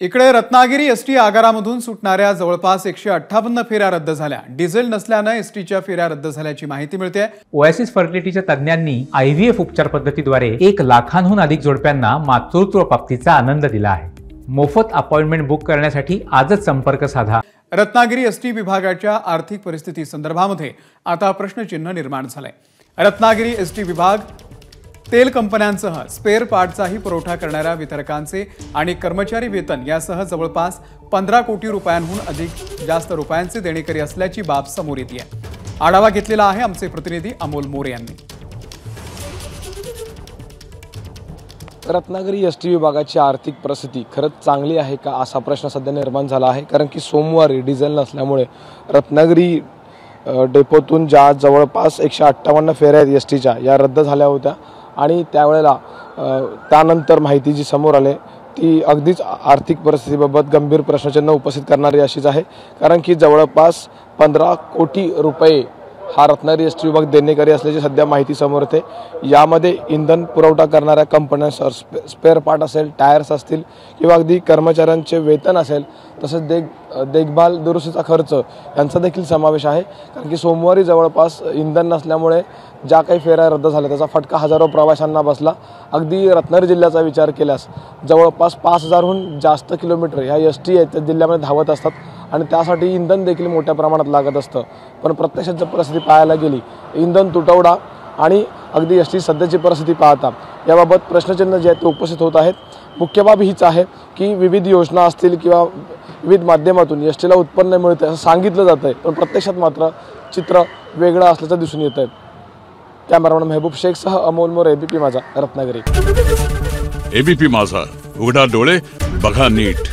इकडे रत्नागिरी एसटी आगारामधून सुटणाऱ्या जवळपास 158 फेऱ्या रद्द झाल्या। डिझेल नसल्याने एसटीच्या फेऱ्या रद्द झाल्याची माहिती मिळते। ओएसिस फर्टिलिटीच्या तज्ञांनी आयव्हीएफ उपचार पद्धतीद्वारे 1 लाखांहून अधिक जोडप्यांना मातृत्व प्राप्तीचा आनंद दिला आहे। मोफत अपॉइंटमेंट बुक करण्यासाठी आजच संपर्क साधा। रत्नागिरी एसटी विभागाच्या आर्थिक परिस्थिती संदर्भामध्ये आता प्रश्नचिन्ह निर्माण झाले। रत्नागिरी एसटी विभाग तेल कंपन्यांसह स्पेअर पार्टचाही पुरवठा करणाऱ्या वितरकांचे आणि कर्मचारी वेतन यासह जवळपास 15 कोटी रुपयांहून जास्त रुपयांचे देणेकरी असल्याची बाब समोर येते आहे। आढावा घेतलेला आहे आमचे प्रतिनिधी अमोल मोरे यांनी। रत्नागिरी एसटी विभागाची आर्थिक परिस्थिती खरंच चांगली आहे का असा प्रश्न सध्या निर्माण झाला आहे। कारण की सोमवारी डिझेल नसल्यामुळे रत्नागिरी डेपोतून ज्या जवळपास 158 फेऱ्या एसटीच्या या रद्द झाल्या होत्या आणि त्यावेळेला त्यानंतर माहिती जी समोर आली ती अगदीच आर्थिक परिस्थितीबाबत गंभीर प्रश्नचिन्ह उपस्थित करणारी अशीच आहे। कारण की जवळपास 15 कोटी रुपये हा रत्नागिरी एसटी विभाग देणेकरी असल्याची सध्या माहिती समोर येते। यामध्ये इंधन पुरवठा करणाऱ्या कंपन्यांसह स्पेअर पार्ट असेल, टायर्स असतील किंवा अगदी कर्मचाऱ्यांचे वेतन असेल, तसंच देखभाल दुरुस्तीचा खर्च यांचा देखील समावेश आहे। कारण की सोमवारी जवळपास इंधन नसल्यामुळे ज्या काही फेऱ्या रद्द झाल्या त्याचा फटका हजारो प्रवाशांना बसला। अगदी रत्नागिरी जिल्ह्याचा विचार केल्यास जवळपास 5000हून जास्त किलोमीटर ह्या एसटी त्या जिल्ह्यामध्ये धावत असतात आणि त्यासाठी इंधन देखील मोठ्या प्रमाणात लागत असतं। पण प्रत्यक्षात जर परिस्थिती पाहायला गेली, इंधन तुटवडा आणि अगदी एसटी सध्याची परिस्थिती पाहता याबाबत प्रश्नचिन्ह जे आहेत ते उपस्थित होत आहेत। मुख्य बाब हीच आहे की विविध योजना असतील किंवा विविध माध्यमातून एसटीला उत्पन्न मिळते असं सांगितलं जातं, पण प्रत्यक्षात मात्र चित्र वेगळं असल्याचं दिसून येत आहे। कॅमेरामॅन महबूब शेखसह अमोल मोरे, एबीपी माझा, रत्नागिरी। एबीपी माझा, उघडा डोळे बघा नीट।